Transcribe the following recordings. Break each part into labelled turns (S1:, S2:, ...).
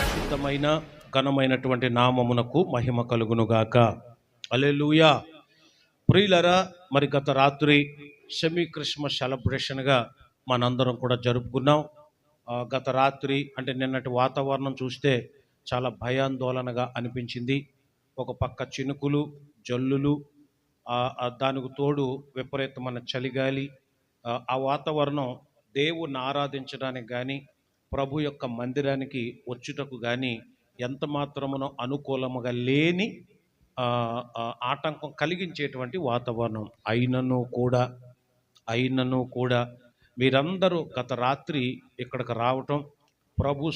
S1: పరిశుద్ధమైన ఘనమైనటువంటి నామమునకు మహిమ కలుగునుగాక. హల్లెలూయా. ప్రియులరా, మరి గత రాత్రి సెమీ క్రిస్మస్ సెలబ్రేషన్గా మనందరం కూడా జరుపుకున్నాం. గత రాత్రి అంటే నిన్నటి వాతావరణం చూస్తే చాలా భయాందోళనగా అనిపించింది. ఒక పక్క చినుకులు, జల్లులు, దానికి తోడు విపరీతమైన చలిగాలి. ఆ వాతావరణం దేవుణ్ణి ఆరాధించడానికి కానీ ప్రభు యొక్క మందిరానికి వచ్చుటకు కానీ ఎంత మాత్రమునో అనుకూలముగా లేని ఆటంకం కలిగించేటువంటి వాతావరణం అయినను కూడా మీరందరూ గత రాత్రి ఇక్కడికి రావటం, ప్రభు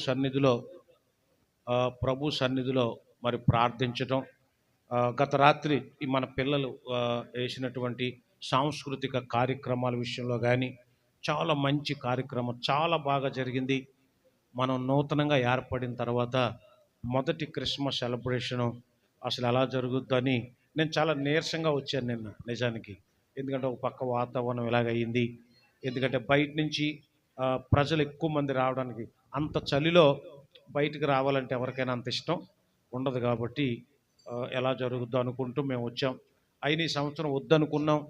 S1: సన్నిధిలో మరి ప్రార్థించటం, గత రాత్రి మన పిల్లలు వేసినటువంటి సాంస్కృతిక కార్యక్రమాల విషయంలో కానీ చాలా మంచి కార్యక్రమం, చాలా బాగా జరిగింది. మనం నూతనంగా ఏర్పడిన తర్వాత మొదటి క్రిస్మస్ సెలబ్రేషను అసలు ఎలా జరుగుద్దని నేను చాలా నీరసంగా వచ్చాను నిన్న నిజానికి. ఎందుకంటే ఒక పక్క వాతావరణం ఇలాగయింది. ఎందుకంటే బయట నుంచి ప్రజలు ఎక్కువ మంది రావడానికి, అంత చలిలో బయటికి రావాలంటే ఎవరికైనా అంత ఇష్టం ఉండదు. కాబట్టి ఎలా జరుగుద్దో అనుకుంటూ మేము వచ్చాం. అయిన ఈ సంవత్సరం వద్దనుకున్నాం.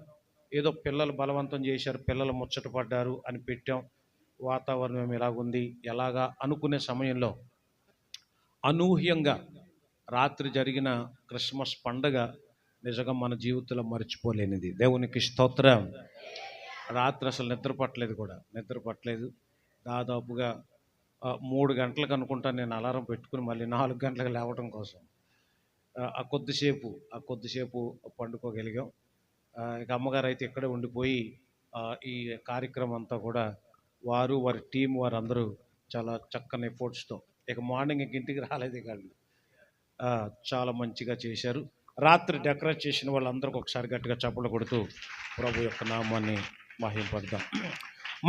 S1: ఏదో పిల్లలు బలవంతం చేశారు, పిల్లలు ముచ్చట పడ్డారు అని పెట్టాం. వాతావరణం ఎలాగుంది ఎలాగా అనుకునే సమయంలో అనూహ్యంగా రాత్రి జరిగిన క్రిస్మస్ పండగ నిజంగా మన జీవితంలో మర్చిపోలేనిది. దేవునికి స్తోత్రం. రాత్రి అసలు నిద్ర పట్టలేదు. దాదాపుగా 3 గంటలకు అనుకుంటా నేను అలారం పెట్టుకుని మళ్ళీ 4 గంటలకు లేవటం కోసం ఆ కొద్దిసేపు పండుకోగలిగాం. ఇక అమ్మగారు అయితే ఇక్కడే ఉండిపోయి ఈ కార్యక్రమం అంతా కూడా వారి టీం వారందరూ చాలా చక్కని ఎఫర్ట్స్తో ఇక మార్నింగ్ ఇంటికి రాలేదు. వాళ్ళు చాలా మంచిగా చేశారు. రాత్రి డెకరేట్ చేసిన వాళ్ళందరికీ ఒకసారి గట్టిగా చప్పట్లు కొడుతూ ప్రభు యొక్క నామాన్ని మహింపడదాం.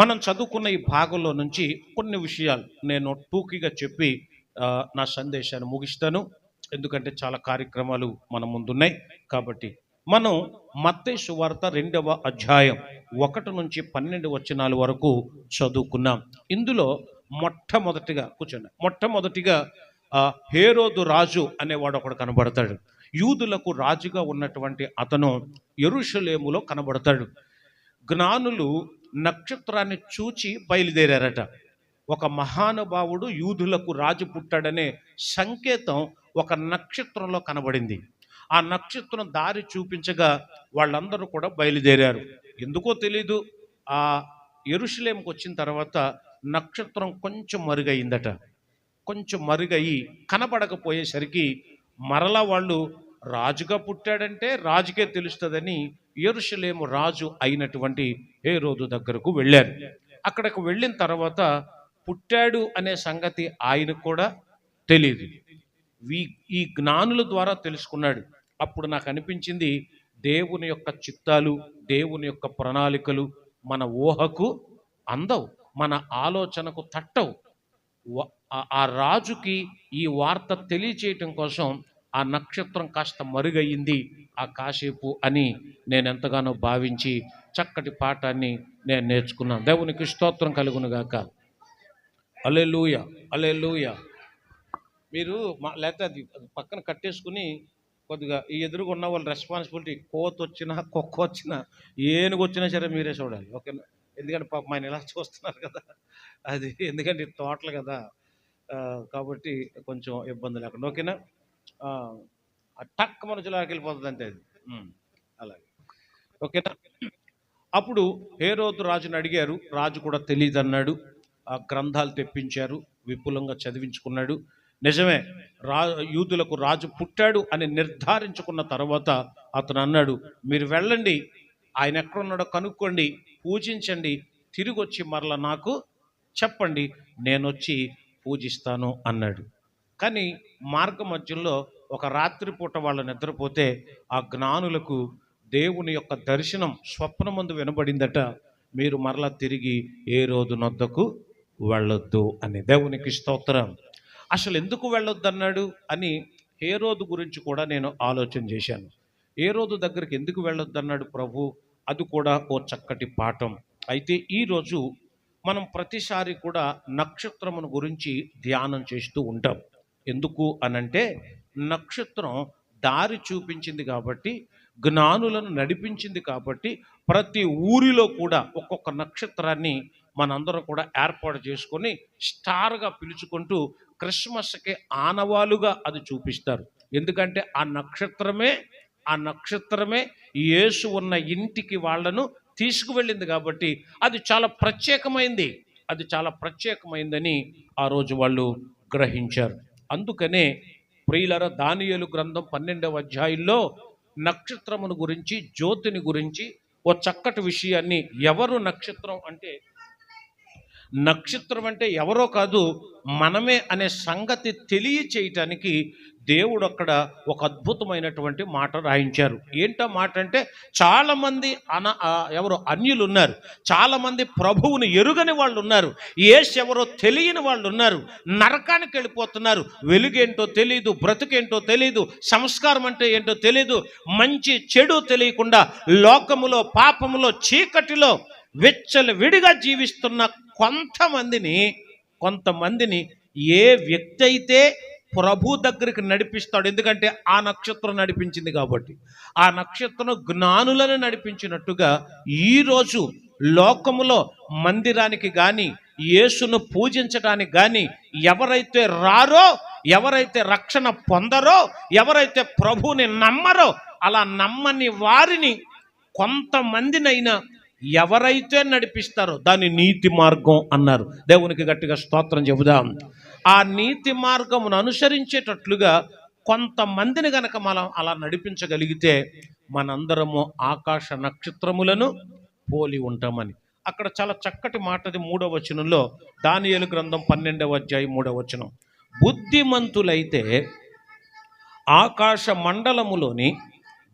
S1: మనం చదువుకున్న ఈ భాగంలో నుంచి కొన్ని విషయాలు నేను టూకీగా చెప్పి నా సందేశాన్ని ముగిస్తాను. ఎందుకంటే చాలా కార్యక్రమాలు మన ముందున్నాయి. కాబట్టి మనం మత్తయి సువార్త 2వ అధ్యాయం 1 నుంచి 12 వచనాల వరకు చదువుకున్నాం. ఇందులో మొట్టమొదటిగా హేరోదు రాజు అనేవాడు ఒకడు కనబడతాడు. యూదులకు రాజుగా ఉన్నటువంటి అతను యెరూషలేములో కనబడతాడు. జ్ఞానులు నక్షత్రాన్ని చూచి బయలుదేరారట. ఒక మహానుభావుడు యూదులకు రాజు పుట్టాడనే సంకేతం ఒక నక్షత్రంలో కనబడింది. ఆ నక్షత్రం దారి చూపించగా వాళ్ళందరూ కూడా బయలుదేరారు. ఎందుకో తెలీదు, ఆ యెరూషలేముకు వచ్చిన తర్వాత నక్షత్రం కొంచెం మరుగయి కనబడకపోయేసరికి మరలా వాళ్ళు రాజుగా పుట్టాడంటే రాజుకే తెలుస్తుందని యెరూషలేము రాజు అయినటువంటి హేరోదు దగ్గరకు వెళ్ళారు. అక్కడికి వెళ్ళిన తర్వాత పుట్టాడు అనే సంగతి ఆయనకు కూడా తెలియదు. ఈ జ్ఞానుల ద్వారా తెలుసుకున్నాడు. అప్పుడు నాకు అనిపించింది, దేవుని యొక్క చిత్తాలు, దేవుని యొక్క ప్రణాళికలు మన ఊహకు అందవు, మన ఆలోచనకు తట్టవు. ఆ రాజుకి ఈ వార్త తెలియచేయటం కోసం ఆ నక్షత్రం కాస్త మరుగయ్యింది ఆ కాసేపు అని నేను ఎంతగానో భావించి చక్కటి పాఠాన్ని నేను నేర్చుకున్నాను. దేవునికి స్తోత్రం కలుగునుగాక. హల్లెలూయా, హల్లెలూయా. మీరు లేకపోతే అది పక్కన కట్టేసుకుని కొద్దిగా ఈ ఎదురుగా ఉన్న వాళ్ళ రెస్పాన్సిబిలిటీ, కోత వచ్చినా కుక్క వచ్చినా ఏనుగు వచ్చినా సరే మీరే చూడాలి, ఓకేనా? ఎందుకంటే పాపం ఆయన ఇలా చూస్తున్నారు కదా, అది ఎందుకంటే తోటలు కదా, కాబట్టి కొంచెం ఇబ్బంది లేకుండా, ఓకేనా? టక్ మనసులోకి వెళ్ళిపోతుంది అంతే అది, అలాగే, ఓకేనా? అప్పుడు హేరోదు రాజుని అడిగారు. రాజు కూడా తెలియదు అన్నాడు. ఆ గ్రంథాలు తెప్పించారు, విపులంగా చదివించుకున్నాడు. నిజమే, యూదులకు రాజు పుట్టాడు అని నిర్ధారించుకున్న తర్వాత అతను అన్నాడు, మీరు వెళ్ళండి, ఆయన ఎక్కడున్నాడో కనుక్కోండి, పూజించండి, తిరిగి వచ్చి మరలా నాకు చెప్పండి, నేను వచ్చి పూజిస్తాను అన్నాడు. కానీ మార్గ మధ్యలో ఒక రాత్రిపూట వాళ్ళు నిద్రపోతే ఆ జ్ఞానులకు దేవుని యొక్క దర్శనం స్వప్నమందు వినబడిందట, మీరు మరలా తిరిగి హేరోదు నొద్దకు వెళ్ళొద్దు అని. దేవునికి స్తోత్రం. అసలు ఎందుకు వెళ్ళొద్దు అన్నాడు అని హేరోదు గురించి కూడా నేను ఆలోచన చేశాను. హేరోదు దగ్గరికి ఎందుకు వెళ్ళొద్దు అన్నాడు ప్రభు, అది కూడా ఓ చక్కటి పాఠం. అయితే ఈరోజు మనం ప్రతిసారి కూడా నక్షత్రమును గురించి ధ్యానం చేస్తూ ఉంటాం. ఎందుకు అనంటే నక్షత్రం దారి చూపించింది కాబట్టి, జ్ఞానులను నడిపించింది కాబట్టి, ప్రతి ఊరిలో కూడా ఒక్కొక్క నక్షత్రాన్ని మనందరం కూడా ఏర్పాటు చేసుకొని స్టార్గా పిలుచుకుంటూ క్రిస్మస్కి ఆనవాలుగా అది చూపిస్తారు. ఎందుకంటే ఆ నక్షత్రమే యేసు ఉన్న ఇంటికి వాళ్ళను తీసుకువెళ్ళింది కాబట్టి అది చాలా ప్రత్యేకమైందని ఆ రోజు వాళ్ళు గ్రహించారు. అందుకనే ప్రియులర, దానియేలు గ్రంథం 12వ అధ్యాయంలో నక్షత్రమును గురించి, జ్యోతిని గురించి ఓ చక్కటి విషయాన్ని, నక్షత్రం అంటే ఎవరో కాదు, మనమే అనే సంగతి తెలియచేయటానికి దేవుడు అక్కడ ఒక అద్భుతమైనటువంటి మాట రాయించారు. ఏంటో మాట అంటే, చాలామంది ఎవరో అన్యులు ఉన్నారు, చాలామంది ప్రభువుని ఎరుగని వాళ్ళు ఉన్నారు, యేసు ఎవరో తెలియని వాళ్ళు ఉన్నారు, నరకానికి వెళ్ళిపోతున్నారు. వెలుగేంటో తెలియదు, బ్రతుకేంటో తెలియదు, సంస్కారం అంటే ఏంటో తెలియదు, మంచి చెడు తెలియకుండా లోకములో, పాపములో, చీకటిలో విచ్చలవిడిగా జీవిస్తున్న కొంతమందిని ఏ వ్యక్తి అయితే ప్రభు దగ్గరికి నడిపిస్తాడు, ఎందుకంటే ఆ నక్షత్రం నడిపించింది కాబట్టి, ఆ నక్షత్రం జ్ఞానులను నడిపించినట్టుగా ఈరోజు లోకములో మందిరానికి కానీ, యేసును పూజించడానికి కానీ ఎవరైతే రారో, ఎవరైతే రక్షణ పొందరో, ఎవరైతే ప్రభువుని నమ్మరో, అలా నమ్మని వారిని కొంతమందినైనా ఎవరైతే నడిపిస్తారో దాన్ని నీతి మార్గం అన్నారు. దేవునికి గట్టిగా స్తోత్రం చెబుదాం. ఆ నీతి మార్గమును అనుసరించేటట్లుగా కొంతమందిని గనక మనం అలా నడిపించగలిగితే మనందరము ఆకాశ నక్షత్రములను పోలి ఉంటామని. అక్కడ చాలా చక్కటి మాటది 3వ వచనంలో, దానియేలు గ్రంథం 12వ అధ్యాయం 3వ వచనం. బుద్ధిమంతులైతే ఆకాశ మండలములోని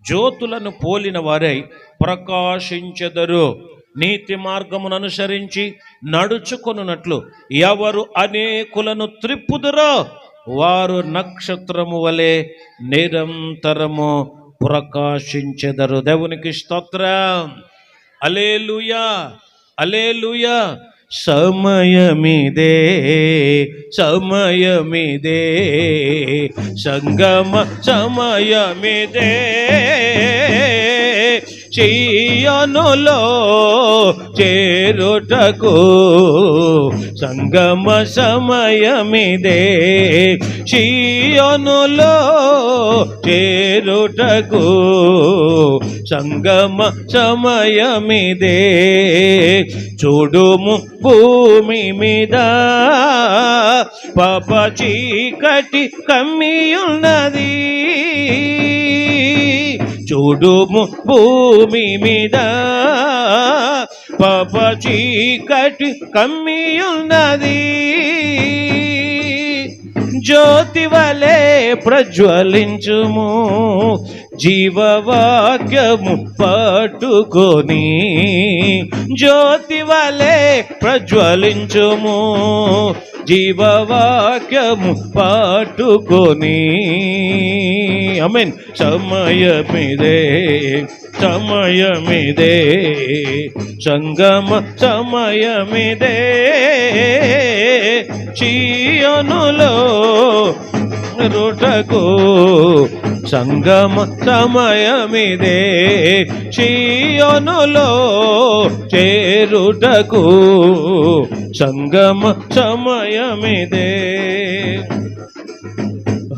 S1: జ్యోతులను పోలిన వారై ప్రకాశించెదరు. నీతి మార్గమును అనుసరించి నడుచుకొనున్నట్లు ఎవరు అనేకులను త్రిప్పుదురో వారు నక్షత్రము వలె నిరంతరము ప్రకాశించెదరు. దేవునికి స్తోత్రం. హల్లెలూయా, హల్లెలూయా. సమయమిదే సంగమ సమయమిదే, చీయోనులో చేరుటకు సంగమ సమయమిదే, చీయోనులో చేరుటకు సంగమ సమయమిదే. చూడుము భూమి మీద పాప చీకటి కమ్మియున్నది, చూడుము భూమి మీద పాప చీకటి కమ్మియున్నది, జ్యోతి వలె ప్రజ్వలించుము జీవవాక్యము పట్టుకొని, జ్యోతి వలె ప్రజ్వలించుము జీవవాక్యము పట్టుకొని. ఆమేన్. సమయమిదే సంగమ సమయమిదే, చీయోనులో రుటకు సంగమ సమయమిదే, చీయోనులో చేరుటకు సంగమ సమయమిదే.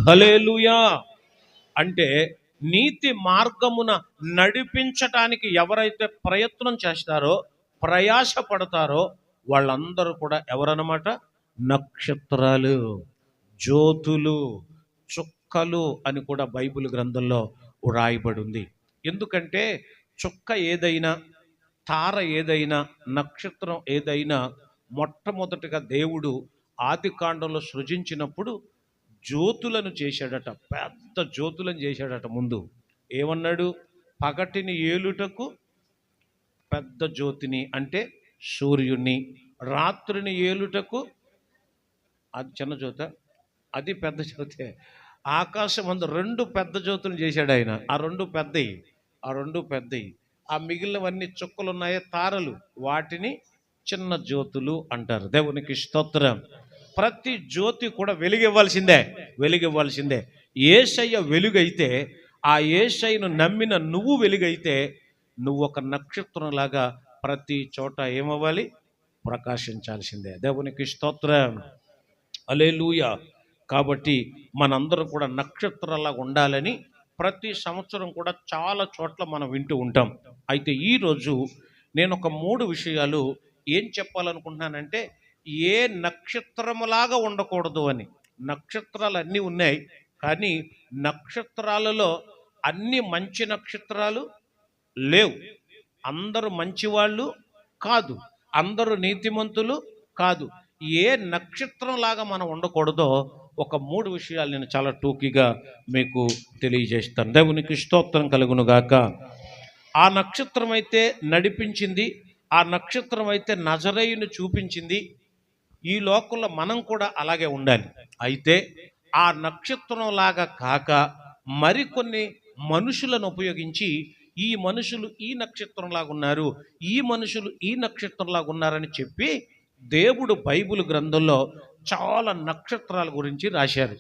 S1: హల్లెలూయా. అంటే నీతి మార్గమున నడిపించటానికి ఎవరైతే ప్రయత్నం చేస్తారో, ప్రయాసపడతారో వాళ్ళందరూ కూడా ఎవరన్నమాట? నక్షత్రాలు, జ్యోతులు, చుక్కలు అని కూడా బైబిల్ గ్రంథంలో రాయబడి ఉంది. ఎందుకంటే చుక్క ఏదైనా, తార ఏదైనా, నక్షత్రం ఏదైనా మొట్టమొదటిగా దేవుడు ఆదికాండంలో సృజించినప్పుడు జ్యోతులను చేశాడట, పెద్ద జ్యోతులను చేశాడట. ముందు ఏమన్నాడు? పగటిని ఏలుటకు పెద్ద జ్యోతిని అంటే సూర్యుని, రాత్రిని ఏలుటకు అది చిన్న జ్యోత, అది పెద్ద జ్యోతే. ఆకాశం అందు 2 పెద్ద జ్యోతులు చేశాడు ఆయన. ఆ రెండు పెద్దవి. ఆ మిగిలినవన్నీ చుక్కలు ఉన్నాయే తారలు, వాటిని చిన్న జ్యోతులు అంటారు. దేవునికి స్తోత్రం. ప్రతి జ్యోతి కూడా వెలుగివ్వాల్సిందే. యేసయ్య వెలుగైతే, ఆ యేసయ్యను నమ్మిన నువ్వు వెలుగైతే, నువ్వు ఒక నక్షత్రంలాగా ప్రతి చోట ఏమవ్వాలి? ప్రకాశించాల్సిందే. దేవునికి స్తోత్రం. హల్లెలూయా. కాబట్టి మనందరం కూడా నక్షత్రాలాగా ఉండాలని ప్రతి సంవత్సరం కూడా చాలా చోట్ల మనం వింటూ ఉంటాం. అయితే ఈరోజు నేను ఒక 3 విషయాలు ఏం చెప్పాలనుకుంటున్నానంటే, ఏ నక్షత్రములాగా ఉండకూడదు అని. నక్షత్రాలు అన్నీ ఉన్నాయి, కానీ నక్షత్రాలలో అన్ని మంచి నక్షత్రాలు లేవు. అందరూ మంచివాళ్ళు కాదు, అందరూ నీతిమంతులు కాదు. ఏ నక్షత్రంలాగా మనం ఉండకూడదో ఒక 3 విషయాలు నేను చాలా టూకీగా మీకు తెలియజేస్తాను. దేవునికి స్తోత్రం కలుగును గాక. ఆ నక్షత్రం అయితే నడిపించింది, ఆ నక్షత్రం అయితే నజరేయుని చూపించింది. ఈ లోకంలో మనం కూడా అలాగే ఉండాలి. అయితే ఆ నక్షత్రంలాగా కాక మరికొన్ని మనుషులను ఉపయోగించి, ఈ మనుషులు ఈ నక్షత్రంలాగా ఉన్నారు, ఈ మనుషులు ఈ నక్షత్రంలాగా ఉన్నారని చెప్పి దేవుడు బైబిల్ గ్రంథంలో చాలా నక్షత్రాల గురించి రాశారు.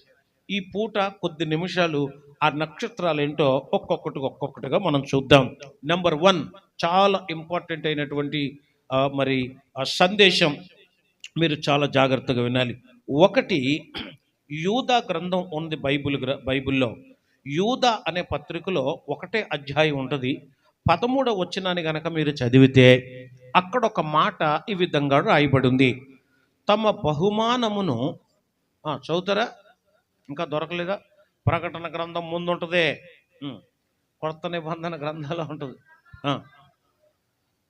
S1: ఈ పూట కొద్ది నిమిషాలు ఆ నక్షత్రాలు ఏంటో ఒక్కొక్కటిగా మనం చూద్దాం. నెంబర్ 1, చాలా ఇంపార్టెంట్ అయినటువంటి సందేశం మీరు చాలా జాగ్రత్తగా వినాలి. 1, యూదా గ్రంథం ఉంది బైబిల్లో. యూదా అనే పత్రికలో 1 అధ్యాయం ఉంటుంది. 13వ వచనాన్ని గనక మీరు చదివితే అక్కడ ఒక మాట ఈ విధంగా రాయబడి ఉంది. తమ బహుమానమును చదువుతారా? ఇంకా దొరకలేదా? ప్రకటన గ్రంథం ముందు ఉంటుంది, కొత్త నిబంధన గ్రంథాలు ఉంటుంది.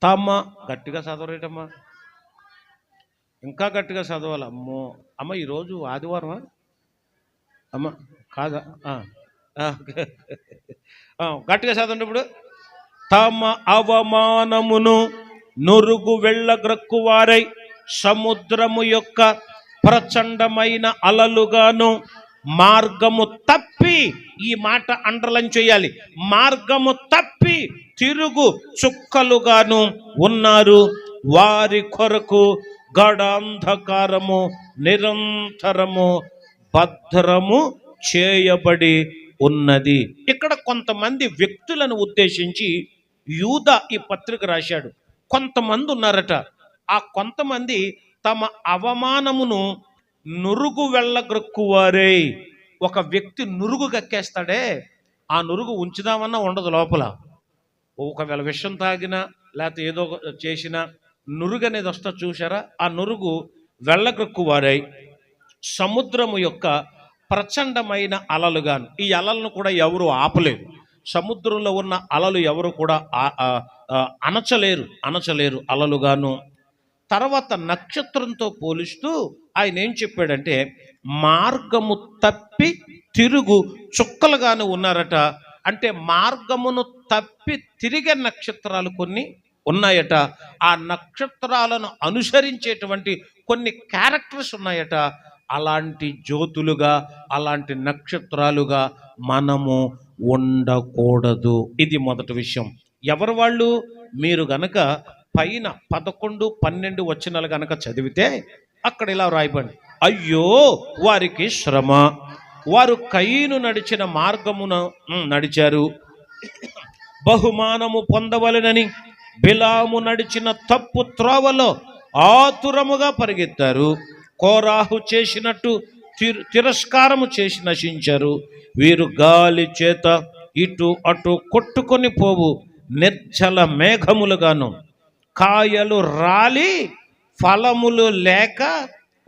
S1: తమ గట్టిగా చదవరేటమ్మా, ఇంకా గట్టిగా చదవాలి. అమ్మ ఈరోజు ఆదివారమా అమ్మ? కాదా? గట్టిగా చదవండి ఇప్పుడు. తమ అవమానమును నురుగు వెళ్ళగ్రక్కువారై సముద్రము యొక్క ప్రచండమైన అలలుగాను మార్గము తప్పి, ఈ మాట అండర్లైన్ చేయాలి, మార్గము తప్పి తిరుగు చుక్కలుగాను ఉన్నారు. వారి కొరకు గడాంధకారము నిరంతరము భద్రము చేయబడి ఉన్నది. ఇక్కడ కొంతమంది వ్యక్తులను ఉద్దేశించి యూదా ఈ పత్రిక రాశాడు. కొంతమంది ఉన్నారట. ఆ కొంతమంది తమ అవమానమును నురుగు వెళ్ళగ్రక్కువారే. ఒక వ్యక్తి నురుగు గక్కేస్తాడే, ఆ నురుగు ఉంచుదామన్నా ఉండదు లోపల. ఒకవేళ విషం తాగినా లేకపోతే ఏదో చేసినా నురుగు అనేది వస్తా చూసారా? ఆ నురుగు వెళ్ళగ్రక్కువారై సముద్రము యొక్క ప్రచండమైన అలలుగాను. ఈ అలలను కూడా ఎవరు ఆపలేరు. సముద్రంలో ఉన్న అలలు ఎవరు కూడా అణచలేరు అలలుగాను. తర్వాత నక్షత్రంతో పోలుస్తూ ఆయన ఏం చెప్పాడంటే, మార్గము తప్పి తిరుగు చుక్కలుగాను ఉన్నారట. అంటే మార్గమును తప్పి తిరిగే నక్షత్రాలు కొన్ని ఉన్నాయట. ఆ నక్షత్రాలను అనుసరించేటువంటి కొన్ని క్యారెక్టర్స్ ఉన్నాయట. అలాంటి జ్యోతులుగా, అలాంటి నక్షత్రాలుగా మనము ఉండకూడదు. ఇది మొదటి విషయం. ఎవరు వాళ్ళు? మీరు గనక పైన 11, 12 వచనాలు గనక చదివితే అక్కడ ఇలా రాయబడి, అయ్యో వారికి శ్రమ, వారు కయీను నడిచిన మార్గమున నడిచారు, బహుమానము పొందవలెనని బిలాము నడిచిన తప్పు త్రోవలో ఆతురముగా పరిగెత్తారు. కోరాహు చేసినట్టు తిరస్కారము చేసి నశించారు. వీరు గాలి చేత ఇటు అటు కొట్టుకొని పోవు నిర్జల మేఘములుగాను, కాయలు రాలి ఫలములు లేక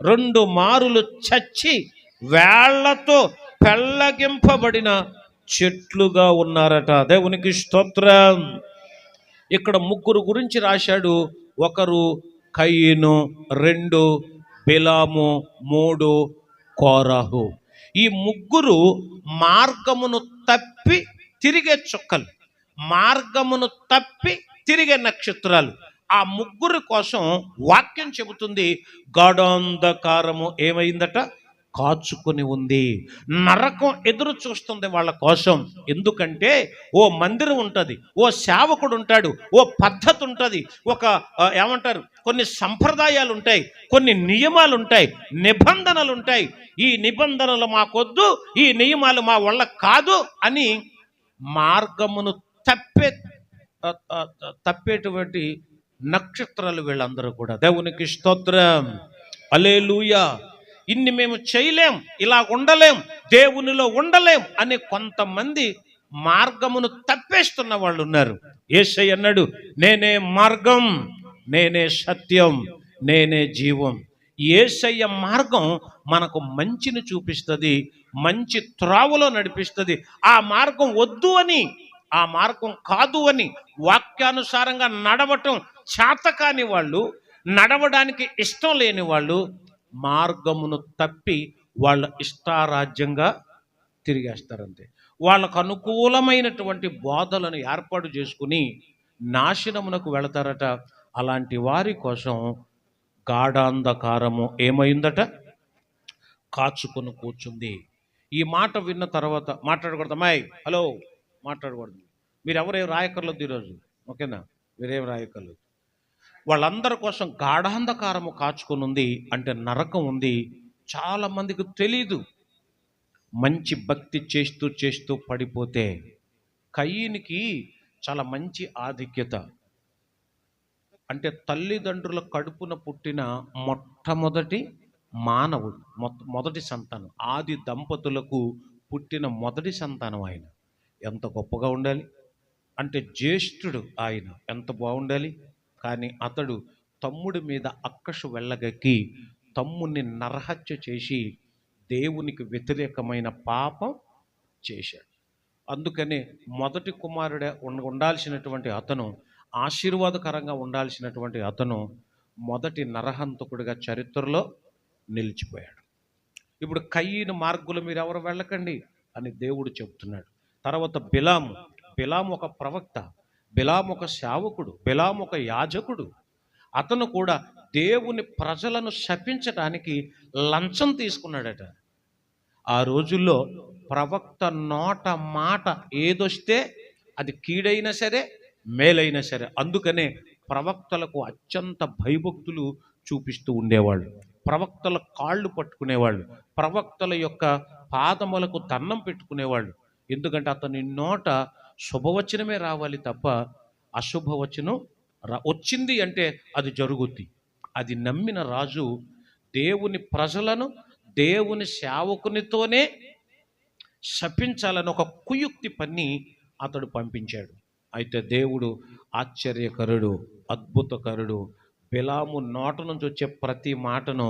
S1: 2 మారులు చచ్చి వేళ్లతో పెళ్ళగింపబడిన చెట్లుగా ఉన్నారట. దేవునికి స్తోత్రం. ఇక్కడ 3 గురించి రాశాడు. 1 కయీను, 2 బిలాము, 3 కోరాహు. ఈ 3 మార్గమును తప్పి తిరిగే చుక్కలు, మార్గమును తప్పి తిరిగే నక్షత్రాలు. ఆ 3 కోసం వాక్యం చెబుతుంది, గాఢాంధకారము ఏమైందట? కాచుకొని ఉంది. నరకం ఎదురు చూస్తుంది వాళ్ళ కోసం. ఎందుకంటే ఓ మందిరం ఉంటుంది, ఓ సేవకుడు ఉంటాడు, ఓ పద్ధతి ఉంటుంది, ఒక ఏమంటారు, కొన్ని సంప్రదాయాలు ఉంటాయి, కొన్ని నియమాలు ఉంటాయి, నిబంధనలు ఉంటాయి. ఈ నిబంధనలు మాకొద్దు, ఈ నియమాలు మా వల్ల కాదు అని మార్గమును తప్పేటువంటి నక్షత్రాలు వీళ్ళందరూ కూడా. దేవునికి స్తోత్రం, హల్లెలూయా. ఇన్ని మేము చేయలేం, ఇలా ఉండలేం, దేవునిలో ఉండలేం అని కొంతమంది మార్గమును తప్పేస్తున్న వాళ్ళు ఉన్నారు. యేసయ్య అన్నాడు, నేనే మార్గం, నేనే సత్యం, నేనే జీవం. యేసయ్య మార్గం మనకు మంచిని చూపిస్తుంది, మంచి త్రావులో నడిపిస్తుంది. ఆ మార్గం వద్దు అని, ఆ మార్గం కాదు అని వాక్యానుసారంగా నడవటం చేతకాని వాళ్ళు, నడవడానికి ఇష్టం లేని వాళ్ళు మార్గమును తప్పి వాళ్ళ ఇష్టారాజ్యంగా తిరిగేస్తారంతే. వాళ్ళకు అనుకూలమైనటువంటి బోధలను ఏర్పాటు చేసుకుని నాశనమునకు వెళతారట. అలాంటి వారి కోసం గాఢాంధకారము ఏమైందట, కాచుకొని కూర్చుంది. ఈ మాట విన్న తర్వాత మాట్లాడకూడదు, అమ్మాయి హలో మాట్లాడకూడదు, మీరు ఎవరేం రాయకర్లేదు ఈరోజు, ఓకేనా, మీరేం రాయకర్లేదు. వాళ్ళందరి కోసం గాఢాంధకారము కాచుకొని ఉంది. అంటే నరకం ఉంది. చాలా మందికి తెలీదు. మంచి భక్తి చేస్తూ చేస్తూ పడిపోతే, కయీనికి చాలా మంచి ఆధిక్యత. అంటే తల్లిదండ్రుల కడుపున పుట్టిన మొట్టమొదటి మానవుడు, మొదటి సంతానం, ఆది దంపతులకు పుట్టిన మొదటి సంతానం ఆయన. ఎంత గొప్పగా ఉండాలి అంటే, జ్యేష్ఠుడు ఆయన, ఎంత బాగుండాలి. కానీ అతడు తమ్ముడి మీద అక్కసు వెళ్ళగక్కి తమ్ముడిని నరహత్య చేసి దేవునికి వ్యతిరేకమైన పాపం చేశాడు. అందుకనే మొదటి కుమారుడే ఉండాల్సినటువంటి అతను, ఆశీర్వాదకరంగా ఉండాల్సినటువంటి అతను మొదటి నరహంతకుడిగా చరిత్రలో నిలిచిపోయాడు. ఇప్పుడు కయీను మార్గులు మీరు ఎవరు వెళ్ళకండి అని దేవుడు చెబుతున్నాడు. తర్వాత బిలాము ఒక ప్రవక్త, బిలాము ఒక సేవకుడు, బిలాము ఒక యాజకుడు. అతను కూడా దేవుని ప్రజలను శపించడానికి లంచం తీసుకున్నాడట. ఆ రోజుల్లో ప్రవక్త నోట మాట ఏదొస్తే అది కీడైనా సరే మేలైనా సరే, అందుకనే ప్రవక్తలకు అత్యంత భయభక్తులు చూపిస్తూ ఉండేవాళ్ళు. ప్రవక్తల కాళ్ళు పట్టుకునేవాళ్ళు, ప్రవక్తల యొక్క పాదములకు దండం పెట్టుకునేవాళ్ళు. ఎందుకంటే అతని నోట శుభవచనమే రావాలి తప్ప అశుభవచనం వచ్చింది అంటే అది జరుగుద్ది. అది నమ్మిన రాజు దేవుని ప్రజలను దేవుని సేవకునితోనే శపించాలని ఒక కుయుక్తి పన్ని అతడు పంపించాడు. అయితే దేవుడు ఆశ్చర్యకరుడు, అద్భుతకరుడు. బిలాము నోట నుంచి వచ్చే ప్రతి మాటను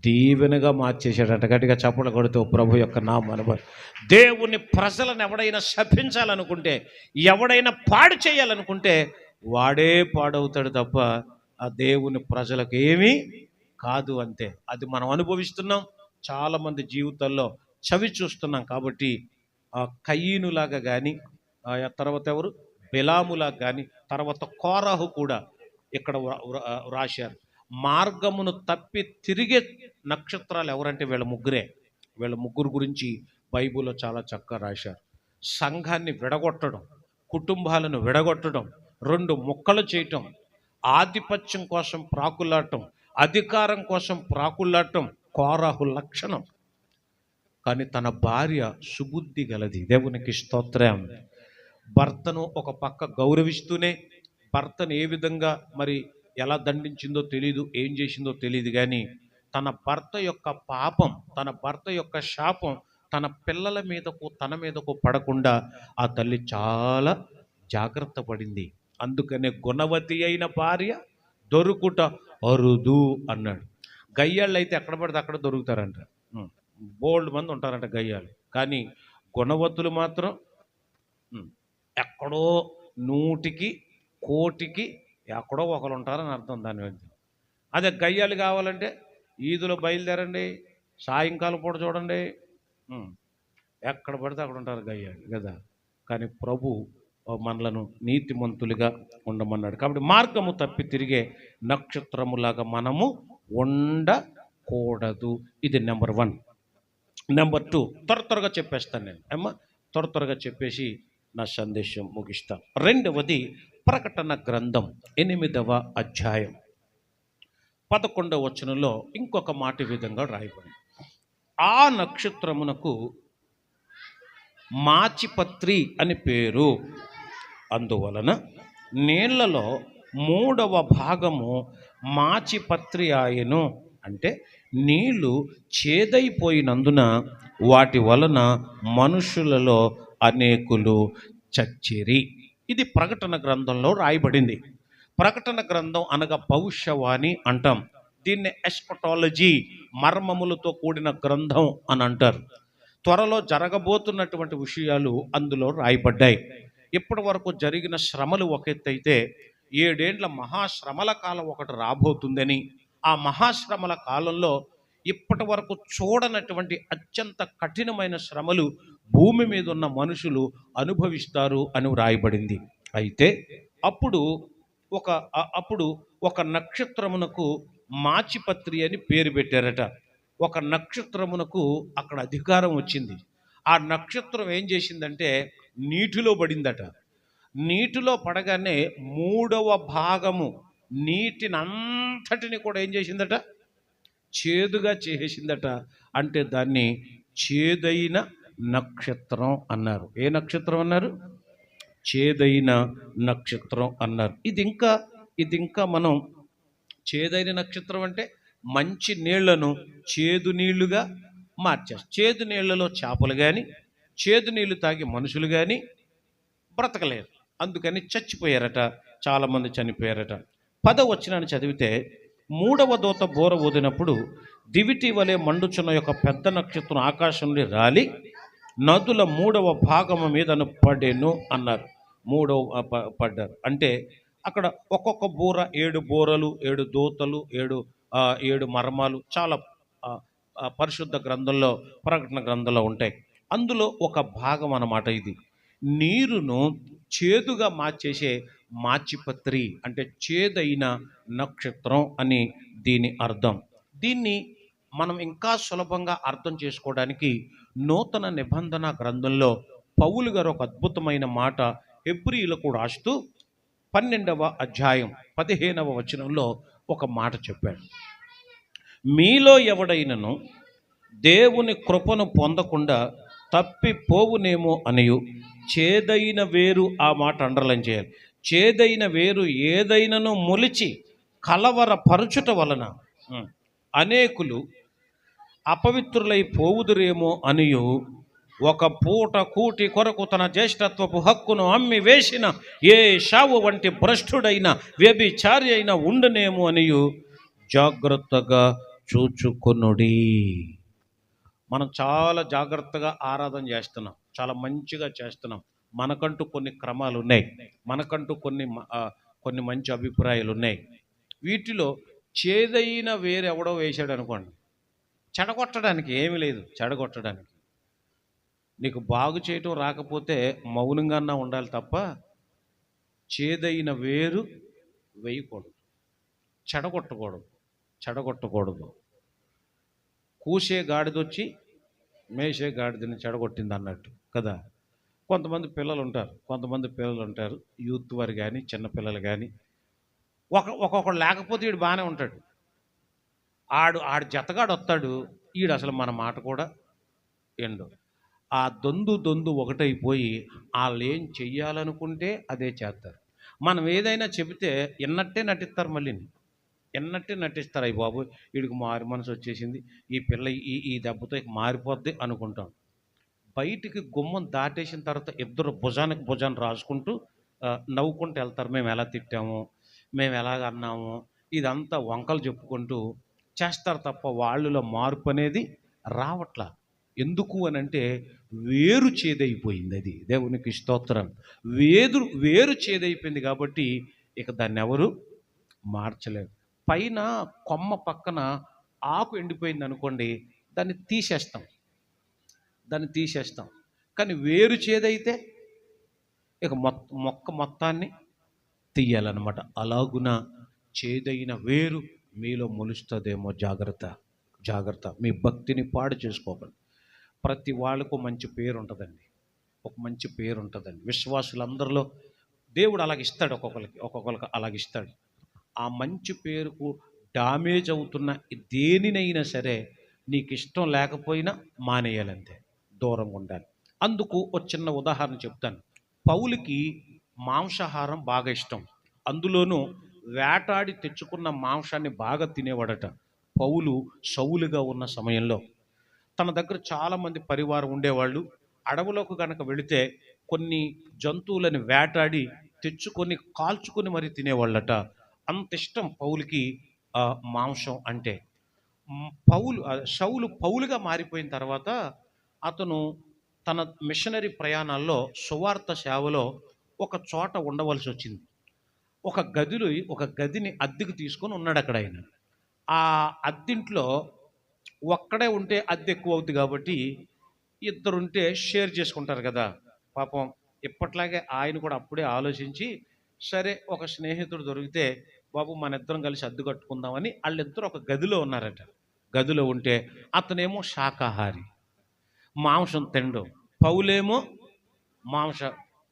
S1: దీవెనగా మార్చేశాడట. గట్టిగా చప్పట్లు కొడుతూ ప్రభు యొక్క నామమున. దేవుని ప్రజలను ఎవడైనా శపించాలనుకుంటే, ఎవడైనా పాడు చేయాలనుకుంటే వాడే పాడవుతాడు తప్ప ఆ దేవుని ప్రజలకు ఏమీ కాదు. అంతే. అది మనం అనుభవిస్తున్నాం, చాలామంది జీవితాల్లో చవి చూస్తున్నాం. కాబట్టి ఆ కయీనులాగా కానీ, తర్వాత ఎవరు బిలాములాగా కానీ, తర్వాత కోరాహు కూడా ఇక్కడ రాశారు. మార్గమును తప్పి తిరిగే నక్షత్రాలు ఎవరంటే వీళ్ళ ముగ్గురే. వీళ్ళ ముగ్గురు గురించి బైబిల్లో చాలా చక్కగా రాశారు. సంఘాన్ని విడగొట్టడం, కుటుంబాలను విడగొట్టడం, రెండు ముక్కలు చేయటం, ఆధిపత్యం కోసం ప్రాకులాడటం, అధికారం కోసం ప్రాకులాడటం కోరాహు లక్షణం. కానీ తన భార్య సుబుద్ధి గలది. దేవునికి స్తోత్రం. భర్తను ఒక పక్క గౌరవిస్తూనే, భర్తను ఏ విధంగా మరి ఎలా దండించిందో తెలీదు, ఏం చేసిందో తెలియదు, కానీ తన భర్త యొక్క పాపం, తన భర్త యొక్క శాపం తన పిల్లల మీదకు తన మీదకు పడకుండా ఆ తల్లి చాలా జాగ్రత్త పడింది. అందుకనే గుణవతి అయిన భార్య దొరుకుట అరుదు అన్నాడు. గయ్యాళ్ళు అయితే ఎక్కడ పడితే అక్కడ దొరుకుతారంట, బోల్డ్ మంది ఉంటారంట గయ్యాలు. కానీ గుణవతులు మాత్రం ఎక్కడో 100కి 1,00,00,000కి ఎక్కడో ఒకరు ఉంటారని అర్థం దాని మీద. అదే గయ్యాలు కావాలంటే ఈదులో బయలుదేరండి, సాయంకాలం పూట చూడండి, ఎక్కడ పడితే అక్కడ ఉంటారు గయ్యాలు కదా. కానీ ప్రభు మనలను నీతిమంతులుగా ఉండమన్నాడు. కాబట్టి మార్గము తప్పి తిరిగే నక్షత్రములాగా మనము ఉండకూడదు. ఇది నెంబర్ 1. నెంబర్ 2, త్వరగా చెప్పేస్తాను నేను అమ్మ, త్వరగా చెప్పేసి నా సందేశం ముగిస్తాను. రెండవది ప్రకటన గ్రంథం 8వ అధ్యాయం 11వ వచనంలో ఇంకొక మాట ఈ విధంగా రాయబడింది. ఆ నక్షత్రమునకు మాచిపత్రి అని పేరు, అందువలన నీళ్లలో 3వ భాగము మాచిపత్రి ఆయను. అంటే నీళ్లు చేదైపోయినందున వాటి వలన మనుషులలో అనేకులు చచ్చిరి. ఇది ప్రకటన గ్రంథంలో రాయబడింది. ప్రకటన గ్రంథం అనగా భవిష్యవాణి అంటాం. దీన్ని ఎస్కటాలజీ, మర్మములతో కూడిన గ్రంథం అని అంటారు. త్వరలో జరగబోతున్నటువంటి విషయాలు అందులో రాయబడ్డాయి. ఇప్పటి వరకు జరిగిన శ్రమలు ఒక ఎత్తైతే 7 ఏండ్ల మహాశ్రమల కాలం ఒకటి రాబోతుందని, ఆ మహాశ్రమల కాలంలో ఇప్పటి వరకు చూడనటువంటి అత్యంత కఠినమైన శ్రమలు భూమి మీద ఉన్న మనుషులు అనుభవిస్తారు అని వ్రాయబడింది. అయితే అప్పుడు ఒక నక్షత్రమునకు మాచిపత్రి అని పేరు పెట్టారట. ఒక నక్షత్రమునకు అక్కడ అధికారం వచ్చింది. ఆ నక్షత్రం ఏం చేసిందంటే నీటిలో పడిందట. నీటిలో పడగానే 3వ భాగము నీటిని అంతటిని కూడా ఏం చేసిందట, చేదుగా చేసిందట. అంటే దాన్ని చేదైన నక్షత్రం అన్నారు. ఏ నక్షత్రం అన్నారు? చేదైన నక్షత్రం అన్నారు. ఇది ఇంకా మనం చేదైన నక్షత్రం అంటే మంచి నీళ్లను చేదు నీళ్లుగా మార్చేస్తారు. చేదు నీళ్లలో చేపలు కానీ, చేదు నీళ్లు తాగి మనుషులు కానీ బ్రతకలేరు. అందుకని చచ్చిపోయారట, చాలామంది చనిపోయారట. 10వ వచనాన్ని చదివితే, 3వ దూత బోర ఊదినప్పుడు దివిటి వలె మండుచున్న యొక్క పెద్ద నక్షత్రం ఆకాశం నుండి రాలి నదుల 3వ భాగము మీదను పడేను అన్నారు. పడ్డారు అంటే అక్కడ ఒక్కొక్క బూర 7 బూరలు, 7 దూతలు, 7 మర్మాలు చాలా పరిశుద్ధ గ్రంథంలో, ప్రకటన గ్రంథంలో ఉంటాయి. అందులో ఒక భాగం అన్నమాట ఇది. నీరును చేదుగా మార్చేసే మాచిపత్రి అంటే చేదైన నక్షత్రం అని దీని అర్థం. దీన్ని మనం ఇంకా సులభంగా అర్థం చేసుకోవడానికి నూతన నిబంధన గ్రంథంలో పౌలు గారు ఒక అద్భుతమైన మాట హెబ్రీయులకు రాస్తూ 12వ అధ్యాయం 15వ వచనంలో ఒక మాట చెప్పాడు. మీలో ఎవడైనను దేవుని కృపను పొందకుండా తప్పిపోవునేమో అనియు చేదైన వేరు, ఆ మాట అండర్లైన్ చేయాలి, చేదైన వేరు ఏదైనను మొలిచి కలవరపరచుట వలన అనేకులు అపవిత్రులై పోవుదురేమో అనియు ఒక పూట కూటి కొరకు తన జ్యేష్ఠత్వపు హక్కును అమ్మి వేసిన ఏ షావు వంటి భ్రష్టుడైన వ్యభిచారి అయినా ఉండునేమో అనియు జాగ్రత్తగా చూచుకొనుడి. మనం చాలా జాగ్రత్తగా ఆరాధన చేస్తున్నాం, చాలా మంచిగా చేస్తున్నాం. మనకంటూ కొన్ని క్రమాలు ఉన్నాయి, మనకంటూ కొన్ని మంచి అభిప్రాయాలు ఉన్నాయి. వీటిలో చేదైన వేరెవడో వేశాడు అనుకోండి, చెడగొట్టడానికి ఏమీ లేదు. చెడగొట్టడానికి నీకు బాగు చేయటం రాకపోతే మౌనంగా ఉండాలి తప్ప చేదైన వేరు వేయకూడదు, చెడగొట్టకూడదు. కూసే గాడిదొచ్చి మేసే గాడిదని చెడగొట్టింది అన్నట్టు కదా. కొంతమంది పిల్లలు ఉంటారు, యూత్ వారు కానీ చిన్నపిల్లలు కానీ, ఒక్కొక్కడు లేకపోతే వీడు బాగానే ఉంటాడు. ఆడు జతగాడు వస్తాడు, వీడు అసలు మన మాట కూడా ఎండు. ఆ దొందు ఒకటైపోయి వాళ్ళు ఏం చెయ్యాలనుకుంటే అదే చేస్తారు. మనం ఏదైనా చెబితే ఎన్నట్టే నటిస్తారు, మళ్ళీ ఎన్నట్టే నటిస్తారు. అయ్యి బాబు వీడికి మారు మనసు వచ్చేసింది, ఈ పిల్ల ఈ దెబ్బతో మారిపోద్ది అనుకుంటాం. బయటికి గుమ్మం దాటేసిన తర్వాత ఇద్దరు భుజానికి భుజాన్ని రాసుకుంటూ నవ్వుకుంటూ వెళ్తారు. మేము ఎలా తిట్టాము, మేము ఎలాగ అన్నాము, ఇదంతా వంకలు చెప్పుకుంటూ చేస్తారు తప్ప వాళ్ళలో మార్పు అనేది రావట్లా. ఎందుకు అని అంటే వేరు చేదైపోయింది. అది దేవునికి స్తోత్రం. వేరు చేదైపోయింది కాబట్టి ఇక దాన్ని ఎవరు మార్చలేరు. పైన కొమ్మ పక్కన ఆకు ఎండిపోయింది అనుకోండి, దాన్ని తీసేస్తాం. కానీ వేరు చేదైతే ఇక మొక్క మొత్తాన్ని తీయాలన్నమాట. అలాగున చేదైన వేరు మీలో మొలుస్తుందేమో, జాగ్రత్త. మీ భక్తిని పాడు చేసుకోకండి. ప్రతి వాళ్ళకు మంచి పేరు ఉంటుందండి. ఒక మంచి పేరు ఉంటుందండి విశ్వాసులందరిలో. దేవుడు అలాగిస్తాడు, ఒక్కొక్కరికి అలాగిస్తాడు. ఆ మంచి పేరుకు డామేజ్ అవుతున్న దేనినైనా సరే నీకు ఇష్టం లేకపోయినా మానేయాలంతే, దూరంగా ఉండాలి. అందుకు ఒక చిన్న ఉదాహరణ చెప్తాను. పౌలుకి మాంసాహారం బాగా ఇష్టం. అందులోనూ వేటాడి తెచ్చుకున్న మాంసాన్ని బాగా తినేవాడట. పౌలు సౌలుగా ఉన్న సమయంలో తన దగ్గర చాలామంది పరివారం ఉండేవాళ్ళు. అడవులోకి కనుక వెళితే కొన్ని జంతువులను వేటాడి తెచ్చుకొని కాల్చుకొని మరి తినేవాళ్ళట. అంత ఇష్టం పౌలుకి మాంసం అంటే. సౌలు పౌలుగా మారిపోయిన తర్వాత అతను తన మిషనరీ ప్రయాణాల్లో సువార్త సేవలో ఒక చోట ఉండవలసి వచ్చింది. ఒక గదిని అద్దెకు తీసుకొని ఉన్నాడు అక్కడ ఆయన. ఆ అద్దెంట్లో ఒక్కడే ఉంటే అద్దె ఎక్కువ అవుతుంది కాబట్టి ఇద్దరుంటే షేర్ చేసుకుంటారు కదా. పాపం ఇప్పట్లాగే ఆయన కూడా అప్పుడే ఆలోచించి, సరే ఒక స్నేహితుడు దొరికితే బాబు మన ఇద్దరం కలిసి అద్దె కట్టుకుందామని వాళ్ళిద్దరు ఒక గదిలో ఉన్నారట. గదిలో ఉంటే అతనేమో శాకాహారి, మాంసం తినడం. పౌలేమో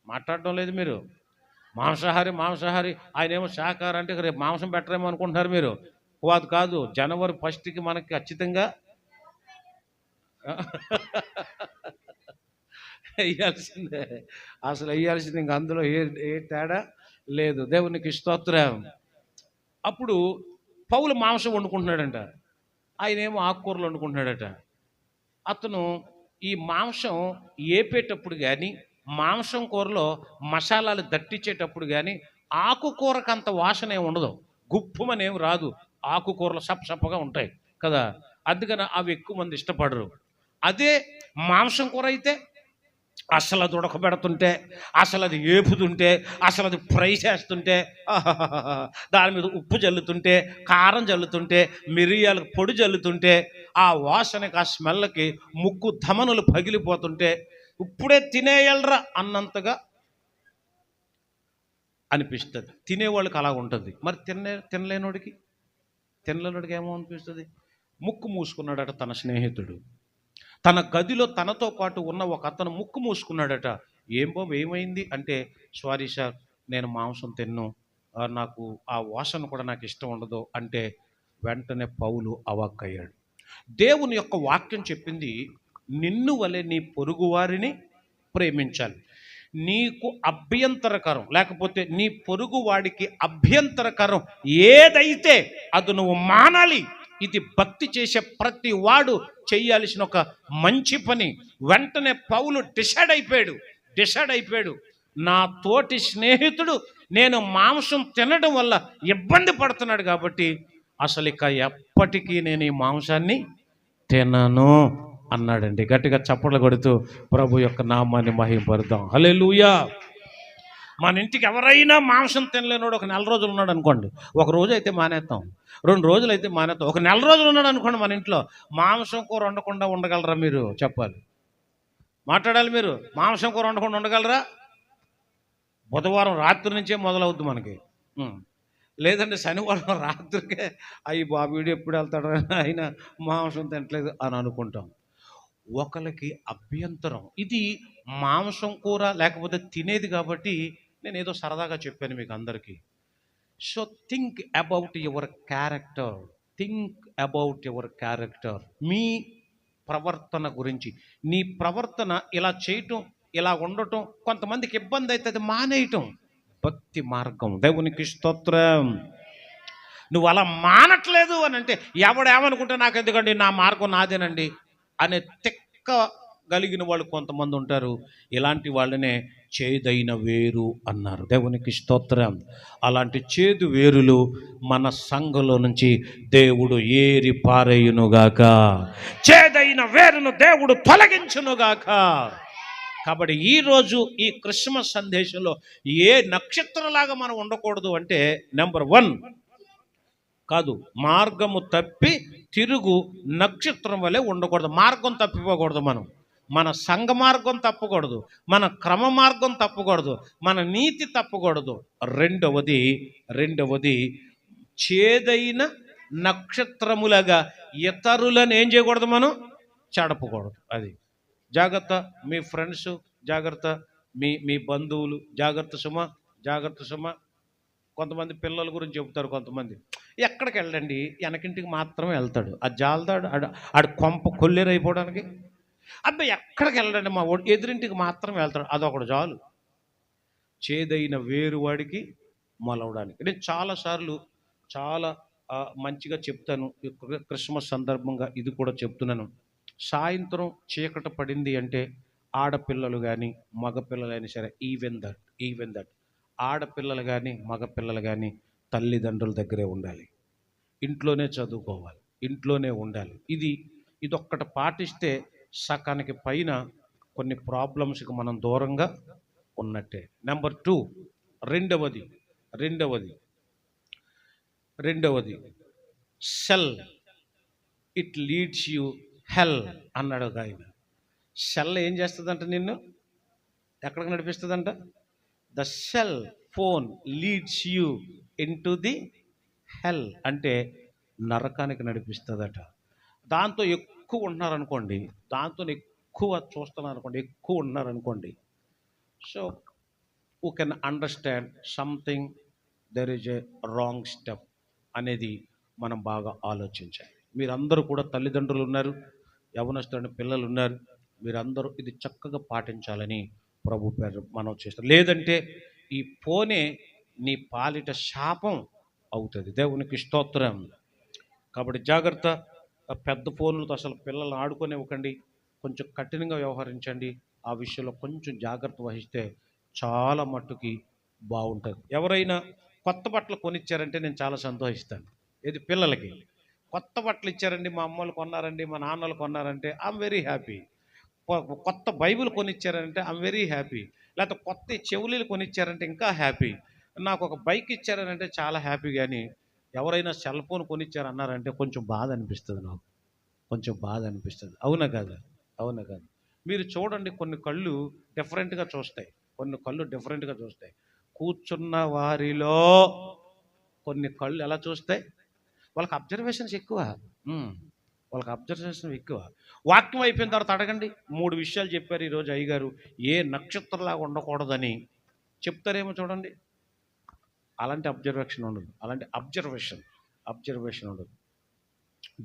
S1: మాట్లాడడం లేదు మీరు, మాంసాహారి. ఆయన ఏమో శాకాహారి అంటే రేపు మాంసం పెట్టరేమో అనుకుంటున్నారు మీరు. కాదు, జనవరి 1కి మనకి ఖచ్చితంగా వేయాల్సిందే. అసలు వేయాల్సింది, ఇంక అందులో ఏ తేడా లేదు. దేవునికి స్తోత్రం. అప్పుడు పౌలు మాంసం వండుకుంటున్నాడంట, ఆయనేమో ఆకుకూరలు వండుకుంటున్నాడట. అతను ఈ మాంసం ఏపేటప్పుడు కానీ, మాంసం కూరలో మసాలాలు దట్టించేటప్పుడు కానీ ఆకుకూరకు అంత వాసన ఏమి ఉండదు, గుప్పుమనేమి రాదు. ఆకుకూరలు సప్పగా ఉంటాయి కదా, అందుకని అవి ఎక్కువ మంది ఇష్టపడరు. అదే మాంసం కూర అయితే అసలు అది ఉడకబెడుతుంటే, అసలు అది ఏపుతుంటే, అసలు అది ఫ్రై చేస్తుంటే, దాని మీద ఉప్పు జల్లుతుంటే, కారం జల్లుతుంటే, మిరియాలకు పొడి జల్లుతుంటే, ఆ వాసనకి ఆ స్మెల్కి ముక్కు ధమనులు పగిలిపోతుంటే ఇప్పుడే తినేయలరా అన్నంతగా అనిపిస్తుంది. తినేవాళ్ళకి అలా ఉంటుంది. మరి తినలేనోడికి ఏమో అనిపిస్తుంది. ముక్కు మూసుకున్నాడట తన స్నేహితుడు. తన గదిలో తనతో పాటు ఉన్న ఒక అతను ముక్కు మూసుకున్నాడట. ఏమైంది అంటే, సారీ సార్, నేను మాంసం తిన్ను, నాకు ఆ వాసన కూడా నాకు ఇష్టం ఉండదు అంటే వెంటనే పౌలు అవాక్కయ్యాడు. దేవుని యొక్క వాక్యం చెప్పింది, నిన్ను వలె నీ పొరుగువారిని ప్రేమించాలి. నీకు అభ్యంతరకరం లేకపోతే నీ పొరుగువాడికి అభ్యంతరకరం ఏదైతే అది నువ్వు మానాలి. ఇది భక్తి చేసే ప్రతి వాడు చేయాల్సిన ఒక మంచి పని. వెంటనే పౌలు డిసైడ్ అయిపోయాడు, నా తోటి స్నేహితుడు నేను మాంసం తినడం వల్ల ఇబ్బంది పడుతున్నాడు కాబట్టి అసలు ఇక ఎప్పటికీ నేను ఈ మాంసాన్ని తినను అన్నాడండి. గట్టిగా చప్పట్లు కొడుతూ ప్రభు యొక్క నామాన్ని మహిమపరుద్దాం. హల్లెలూయా. మన ఇంటికి ఎవరైనా మాంసం తినలేనోడు ఒక 4 రోజులు ఉన్నాడు అనుకోండి, ఒక రోజు అయితే మానేస్తాం, 2 రోజులు అయితే మానేస్తాం. ఒక 4 రోజులు ఉన్నాడు అనుకోండి మన ఇంట్లో, మాంసం కూర వండకుండా ఉండగలరా మీరు? చెప్పాలి, మాట్లాడాలి మీరు. మాంసం కూర వండకుండా ఉండగలరా? బుధవారం రాత్రి నుంచే మొదలవుద్ది మనకి, లేదంటే శనివారం రాత్రికే అయ్యి బాబు ఎప్పుడు వెళ్తాడు ఆయన మాంసం తినట్లేదు అని అనుకుంటాం. ఒకరికి అభ్యంతరం. ఇది మాంసం కూర లేకపోతే తినేది కాబట్టి నేను ఏదో సరదాగా చెప్పాను మీకు అందరికీ. So think about your character. మీ ప్రవర్తన గురించి. నీ ప్రవర్తన ఇలా చేయటం, ఇలా ఉండటం కొంతమందికి ఇబ్బంది అవుతుంది, మానేయటం భక్తి మార్గం. దేవునికి స్తోత్రం. నువ్వు అలా మానట్లేదు అని అంటే ఎవడేమనుకుంటే నాకు ఎందుకండి, నా మార్గం నాదేనండి అనే తెక్క కలిగిన వాళ్ళు కొంతమంది ఉంటారు. ఇలాంటి వాళ్ళనే చేదైన వేరు అన్నారు. దేవునికి స్తోత్రం. అలాంటి చేదు వేరులు మన సంఘంలో నుంచి దేవుడు ఏరి పారేయునుగాక. చేదైన వేరును దేవుడు తొలగించునుగాక. కాబట్టి ఈరోజు ఈ క్రిస్మస్ సందేశంలో ఏ నక్షత్రంలాగా మనం ఉండకూడదు అంటే, నెంబర్ 1 కాదు, మార్గము తప్పి తిరుగు నక్షత్రం వలె ఉండకూడదు. మార్గం తప్పిపోకూడదు. మన సంఘ మార్గం తప్పకూడదు, మన క్రమ మార్గం తప్పకూడదు, మన నీతి తప్పకూడదు. రెండవది చేదైన నక్షత్రములుగా ఇతరులను ఏం చేయకూడదు, మనం చెడపకూడదు. అది జాగ్రత్త, మీ ఫ్రెండ్స్ జాగ్రత్త, మీ మీ బంధువులు జాగ్రత్త సుమ, జాగ్రత్త సుమ. కొంతమంది పిల్లల గురించి చెబుతారు, కొంతమంది ఎక్కడికి వెళ్ళండి వెనకింటికి మాత్రమే వెళ్తాడు, అది జాలదాడు ఆడు కొంప కొల్లేరైపోవడానికి. అబ్బాయి ఎక్కడికి వెళ్ళండి మా వాడు ఎదురింటికి మాత్రం వెళ్తాడు, అదొకడు చాలు చేదైన వేరు వాడికి మొలవడానికి. నేను చాలాసార్లు చాలా మంచిగా చెప్తాను, క్రిస్మస్ సందర్భంగా ఇది కూడా చెప్తున్నాను. సాయంత్రం చీకట పడింది అంటే ఆడపిల్లలు కానీ మగపిల్లలైనా సరే, ఈవెన్ దట్ ఆడపిల్లలు కానీ మగపిల్లలు కానీ తల్లిదండ్రుల దగ్గరే ఉండాలి, ఇంట్లోనే చదువుకోవాలి, ఇంట్లోనే ఉండాలి. ఇదొక్కటి పాటిస్తే సకానికి పైన కొన్ని ప్రాబ్లమ్స్కి మనం దూరంగా ఉన్నట్టే. నెంబర్ 2, రెండవది cell it leads you hell అన్నాడు ఒక ఆయన. సెల్ ఏం చేస్తుందంట, నిన్ను ఎక్కడికి నడిపిస్తుందంట? The cell phone leads you into the hell, అంటే నరకానికి నడిపిస్తుందట. దాంతో ఎక్కువ ఉంటున్నారనుకోండి, దాంతో ఎక్కువ చూస్తున్నారనుకోండి, ఎక్కువ ఉన్నారనుకోండి, so who can understand something there is a wrong step అనేది మనం బాగా ఆలోచించాలి. మీరందరూ కూడా తల్లిదండ్రులు ఉన్నారు, యవనస్తులైన పిల్లలు ఉన్నారు, మీరందరూ ఇది చక్కగా పాటించాలని ప్రభు పేరు మనం చేస్తాం. లేదంటే ఈ ఫోనే నీ పాలిట శాపం అవుతుంది. దేవునికి స్తోత్రం. కాబట్టి జాగ్రత్త, పెద్ద ఫోన్లతో అసలు పిల్లల్ని ఆడుకోనివ్వకండి, కొంచెం కఠినంగా వ్యవహరించండి. ఆ విషయంలో కొంచెం జాగ్రత్త వహిస్తే చాలా మట్టుకి బాగుంటుంది. ఎవరైనా కొత్త బట్టలు కొనిచ్చారంటే నేను చాలా సంతోషిస్తాను. ఇది పిల్లలకి కొత్త బట్టలు ఇచ్చారండి, మా అమ్మలు కొన్నారండి, మా నాన్నలు కొన్నారంటే ఐఎమ్ వెరీ హ్యాపీ. కొత్త బైబిల్ కొనిచ్చారంటే ఐఎమ్ వెరీ హ్యాపీ. లేకపోతే కొత్త చెవులీలు కొనిచ్చారంటే ఇంకా హ్యాపీ. నాకు ఒక బైక్ ఇచ్చారనంటే చాలా హ్యాపీ. కానీ ఎవరైనా సెల్ ఫోన్ కొనిచ్చారన్నారంటే కొంచెం బాధ అనిపిస్తుంది, నాకు కొంచెం బాధ అనిపిస్తుంది. అవునా కాదు? మీరు చూడండి, కొన్ని కళ్ళు డిఫరెంట్గా చూస్తాయి, కూర్చున్న వారిలో కొన్ని కళ్ళు ఎలా చూస్తాయి? వాళ్ళకి అబ్జర్వేషన్స్ ఎక్కువ. వాక్యం అయిపోయిన తర్వాత అడగండి. 3 విషయాలు చెప్పారు ఈరోజు అయ్యగారు, ఏ నక్షత్రంలాగా ఉండకూడదని చెప్తారేమో చూడండి. అలాంటి అబ్జర్వేషన్ ఉండదు.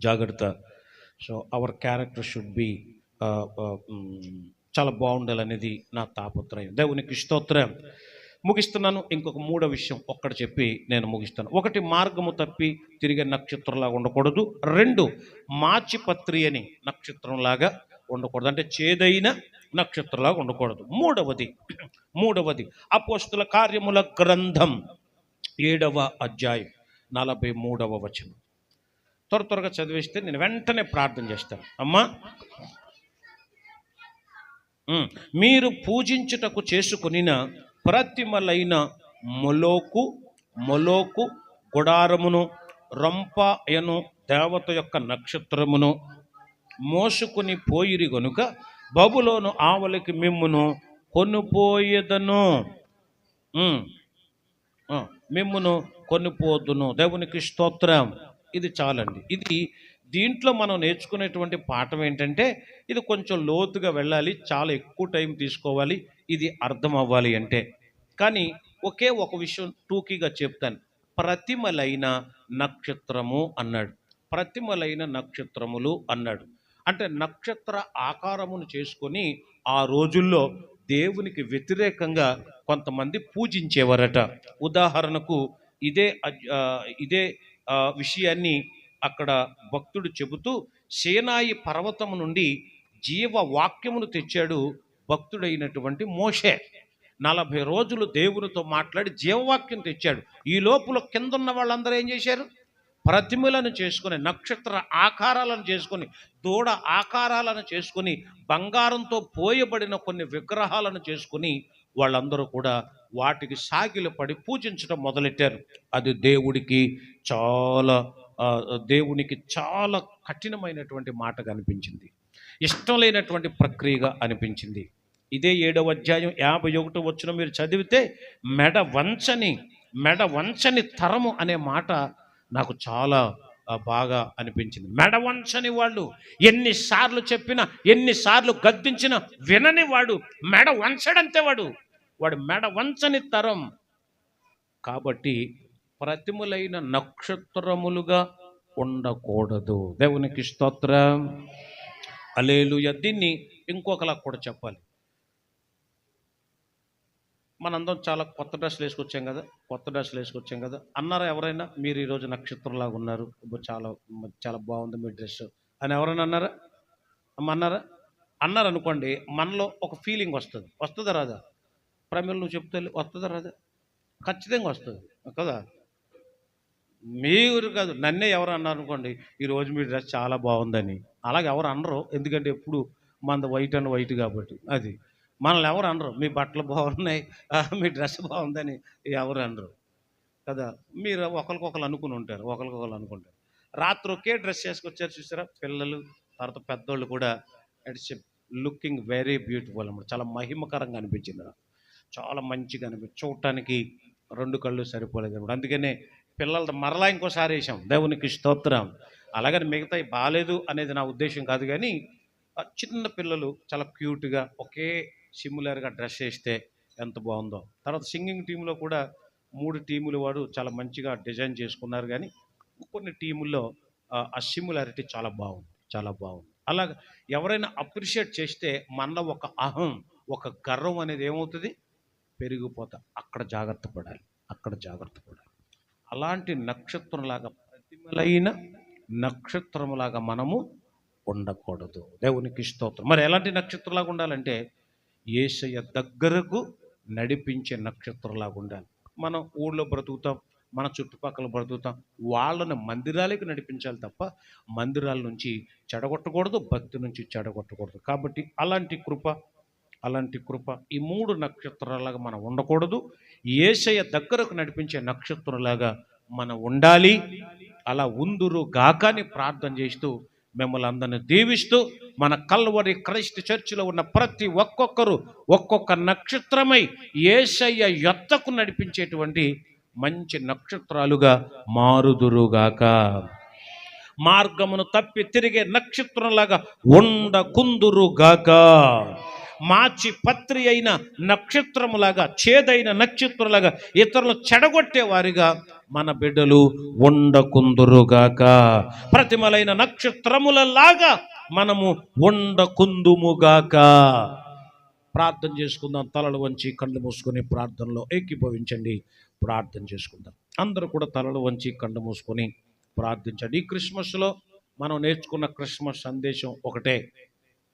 S1: జాగ్రత్త. So our character should be చాలా బాగుండాలనేది నా తాపత్రయం. దేవునికి స్తోత్రం. ముగిస్తున్నాను. ఇంకొక 3వ విషయం ఒక్కటి చెప్పి నేను ముగిస్తాను. 1, మార్గము తప్పి తిరిగే నక్షత్రంలాగా ఉండకూడదు. 2, మాచిపత్రి అని నక్షత్రంలాగా ఉండకూడదు, అంటే చేదైన నక్షత్రంలాగా ఉండకూడదు. మూడవది అపోస్తుల కార్యముల గ్రంథం 7వ అధ్యాయం 43వ వచనం. త్వరగా చదివిస్తే నేను వెంటనే ప్రార్థన చేస్తాను. అమ్మా, మీరు పూజించుటకు చేసుకొనిన ప్రతిమలైన మొలోకు గుడారమును, రంపాయను దేవత యొక్క నక్షత్రమును మోసుకుని పోయిరి గనుక బబులోను ఆవలికి మిమ్మును కొనుపోయేదను, మిమ్మును కొనుపోదును. దేవునికి స్తోత్రం. ఇది చాలండి. దీంట్లో మనం నేర్చుకునేటువంటి పాఠం ఏంటంటే, ఇది కొంచెం లోతుగా వెళ్ళాలి, చాలా ఎక్కువ టైం తీసుకోవాలి ఇది అర్థం అవ్వాలి అంటే. కానీ ఒకే ఒక విషయం టూకీగా చెప్తాను. ప్రతిమలైన నక్షత్రము అన్నాడు, ప్రతిమలైన నక్షత్రములు అన్నాడు. అంటే నక్షత్ర ఆకారమును చేసుకొని ఆ రోజుల్లో దేవునికి వ్యతిరేకంగా కొంతమంది పూజించేవారట. ఉదాహరణకు ఇదే విషయాన్ని అక్కడ భక్తుడు చెబుతూ, సీనాయి పర్వతము నుండి జీవవాక్యమును తెచ్చాడు భక్తుడైనటువంటి మోషే. 40 రోజులు దేవునితో మాట్లాడి జీవవాక్యం తెచ్చాడు. ఈ లోపల కిందున్న వాళ్ళందరూ ఏం చేశారు? ప్రతిమలను చేసుకొని, నక్షత్ర ఆకారాలను చేసుకొని, దూడ ఆకారాలను చేసుకొని, బంగారంతో పోయబడిన కొన్ని విగ్రహాలను చేసుకొని వాళ్ళందరూ కూడా వాటికి సాగిలపడి పూజించడం మొదలెట్టారు. అది దేవునికి చాలా కఠినమైనటువంటి మాటగా అనిపించింది, ఇష్టం లేనటువంటి ప్రక్రియగా అనిపించింది. ఇదే 7వ అధ్యాయం 51వ వచనం మీరు చదివితే, మెడ వంచని తరము అనే మాట నాకు చాలా బాగా అనిపించింది. మెడ వంచని వాళ్ళు ఎన్నిసార్లు చెప్పినా, ఎన్నిసార్లు గద్దించినా వినని వాడు, మెడ వంచడంతే వాడు, వాడు మెడ వంచని తరం. కాబట్టి ప్రతిమలైన నక్షత్రములుగా ఉండకూడదు. దేవునికి స్తోత్రం, హల్లెలూయా. దీన్ని ఇంకొకలా కూడా చెప్పాలి. మనందరం చాలా కొత్త డ్రెస్సులు వేసుకొచ్చాం కదా అన్నారా ఎవరైనా? మీరు ఈరోజు నక్షత్రంలాగా ఉన్నారు, చాలా చాలా బాగుంది మీ డ్రెస్ అని ఎవరైనా అన్నారా? అన్నారా? అన్నారు అనుకోండి, మనలో ఒక ఫీలింగ్ వస్తుందా రాదా? ప్రమిళ నువ్వు చెప్తే వస్తుందా రాదా? ఖచ్చితంగా వస్తుంది కదా. మీరు కాదు, నన్నే ఎవరు అన్నారు అనుకోండి, ఈరోజు మీ డ్రెస్ చాలా బాగుందని. అలాగే ఎవరు అనరు, ఎందుకంటే ఎప్పుడు మనది వైట్ అండ్ వైట్ కాబట్టి. అది మనల్ని ఎవరు అనరు, మీ బట్టలు బాగున్నాయి, మీ డ్రెస్ బాగుందని ఎవరు అనరు కదా. మీరు ఒకరికొకరు అనుకుంటారు. రాత్రి ఒకే డ్రెస్ వేసుకొచ్చారు చూసారా పిల్లలు, తర్వాత పెద్దోళ్ళు కూడా. ఇట్స్ లుకింగ్ వెరీ బ్యూటిఫుల్ అన్నమాట. చాలా మహిమకరంగా అనిపించింది నాకు, చాలా మంచిగా అనిపించింది. చూడటానికి రెండు కళ్ళు సరిపోలేదు అన్నమాట. అందుకనే పిల్లలతో మరలా ఇంకోసారి వేసాం. దేవునికి స్తోత్రం. అలాగని మిగతాయి బాగాలేదు అనేది నా ఉద్దేశం కాదు, కానీ చిన్న పిల్లలు చాలా క్యూట్గా ఒకే సిమిలర్గా డ్రెస్ వేస్తే ఎంత బాగుందో. తర్వాత సింగింగ్ టీంలో కూడా 3 టీములు వాడు చాలా మంచిగా డిజైన్ చేసుకున్నారు, కానీ కొన్ని టీముల్లో ఆ సిమిలారిటీ చాలా బాగుంది. అలాగ ఎవరైనా అప్రిషియేట్ చేస్తే మనలో ఒక అహం, ఒక గర్వం అనేది ఏమవుతుంది, పెరిగిపోతా. అక్కడ జాగ్రత్త పడాలి. అలాంటి నక్షత్రంలాగా, ప్రతిమలైన నక్షత్రంలాగా మనము ఉండకూడదు. దేవునికి స్తోత్రం. మరి ఎలాంటి నక్షత్రంలాగా ఉండాలంటే యేసయ్య దగ్గరకు నడిపించే నక్షత్రంలాగా ఉండాలి. మనం ఊళ్ళో బ్రతుకుతాం, మన చుట్టుపక్కల బ్రతుకుతాం, వాళ్ళని మందిరాలకు నడిపించాలి తప్ప మందిరాల నుంచి చెడగొట్టకూడదు, భక్తి నుంచి చెడగొట్టకూడదు. కాబట్టి అలాంటి కృప ఈ 3 నక్షత్రాలాగా మనం ఉండకూడదు. యేసయ్య దగ్గరకు నడిపించే నక్షత్రంలాగా మనం ఉండాలి. అలా ఉందురు గాకని ప్రార్థన చేస్తూ మిమ్మల్ని అందరిని దీవిస్తూ, మన కల్వరి క్రైస్ట్ చర్చిలో ఉన్న ప్రతి ఒక్కొక్కరు ఒక్కొక్క నక్షత్రమై యేసయ్య యొద్దకు నడిపించేటువంటి మంచి నక్షత్రాలుగా మారుదురుగాక. మార్గమును తప్పి తిరిగే నక్షత్రంలాగా ఉండకుందురుగాక. మాచి పత్రి అయిన నక్షత్రములాగా, చేదైన నక్షత్రంలాగా ఇతరులు చెడగొట్టే వారిగా మన బిడ్డలు ఉండకుందురుగాక. ప్రతిమలైన నక్షత్రములలాగా మనము ఉండకుందుముగాక. ప్రార్థన చేసుకుందాం. తలలు వంచి కళ్ళు మూసుకొని ప్రార్థనలో ఏకీభవించండి. ప్రార్థన చేసుకుందాం. అందరూ కూడా తలలు వంచి కళ్ళు మూసుకొని ప్రార్థించండి. ఈ క్రిస్మస్లో మనం నేర్చుకున్న క్రిస్మస్ సందేశం ఒకటే,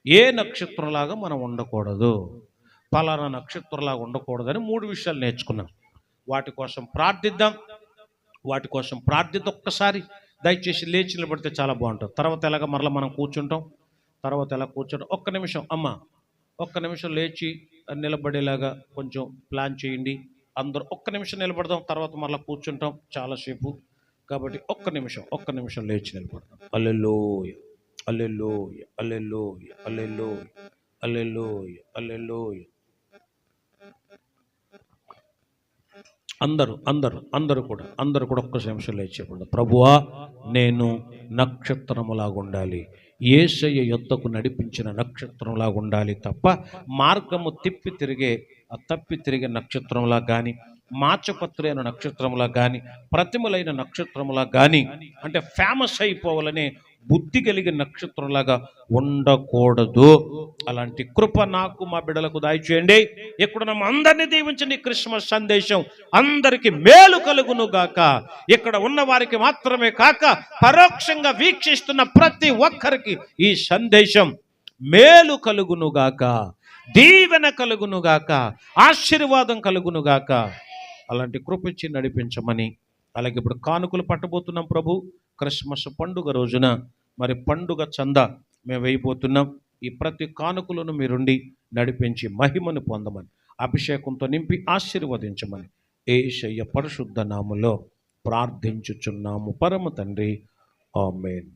S1: ఏ నక్షత్రంలాగా మనం ఉండకూడదు, పలానా నక్షత్రంలాగా ఉండకూడదని 3 విషయాలు నేర్చుకున్నాం. వాటి కోసం ప్రార్థిద్దాం. ఒక్కసారి దయచేసి లేచి నిలబడితే చాలా బాగుంటుంది. తర్వాత ఎలాగ మరలా మనం కూర్చుంటాం. ఒక్క నిమిషం అమ్మ, ఒక్క నిమిషం లేచి నిలబడేలాగా కొంచెం ప్లాన్ చేయండి. అందరూ ఒక్క నిమిషం నిలబడదాం, తర్వాత మరలా కూర్చుంటాం చాలాసేపు. కాబట్టి ఒక్క నిమిషం లేచి నిలబడదాం. హల్లెలూయా, హల్లెలూయా, హల్లెలూయా, హల్లెలూయా, హల్లెలూయా, హల్లెలూయా. అందరూ కూడా ఒక్క నిమిషం లేచి చెప్పండి. ప్రభువా, నేను నక్షత్రములాగా ఉండాలి, యేసయ్య యొద్దకు నడిపించిన నక్షత్రంలాగా ఉండాలి తప్ప మార్గము తప్పి తిరిగే నక్షత్రంలా కానీ, మాచపత్రి అయిన నక్షత్రంలా కానీ, ప్రతిమలైన నక్షత్రంలా కానీ, అంటే ఫేమస్ అయిపోవాలనే బుద్ధి కలిగిన నక్షత్రంలాగా ఉండకూడదు. అలాంటి కృప నాకు, మా బిడ్డలకు దయచేయండి. ఇక్కడ అందరినీ దీవించండి. క్రిస్మస్ సందేశం అందరికి మేలు కలుగును గాక. ఇక్కడ ఉన్న వారికి మాత్రమే కాక పరోక్షంగా వీక్షిస్తున్న ప్రతి ఒక్కరికి ఈ సందేశం మేలు కలుగును గాక, దీవెన కలుగును గాక, ఆశీర్వాదం కలుగును గాక. అలాంటి కృప ఇచ్చి నడిపించమని. అలాగే ఇప్పుడు కానుకలు పట్టబోతున్నాం ప్రభు. క్రిస్మస్ పండుగ రోజున మరి పండుగ చందా మేము వేయబోతున్నాం. ఈ ప్రతి కానుకలను మీరుండి నడిపించి మహిమను పొందమని, అభిషేకంతో నింపి ఆశీర్వదించమని యేసయ్య పరిశుద్ధ నామములో ప్రార్థించుచున్నాము పరమ తండ్రి. ఆమేన్.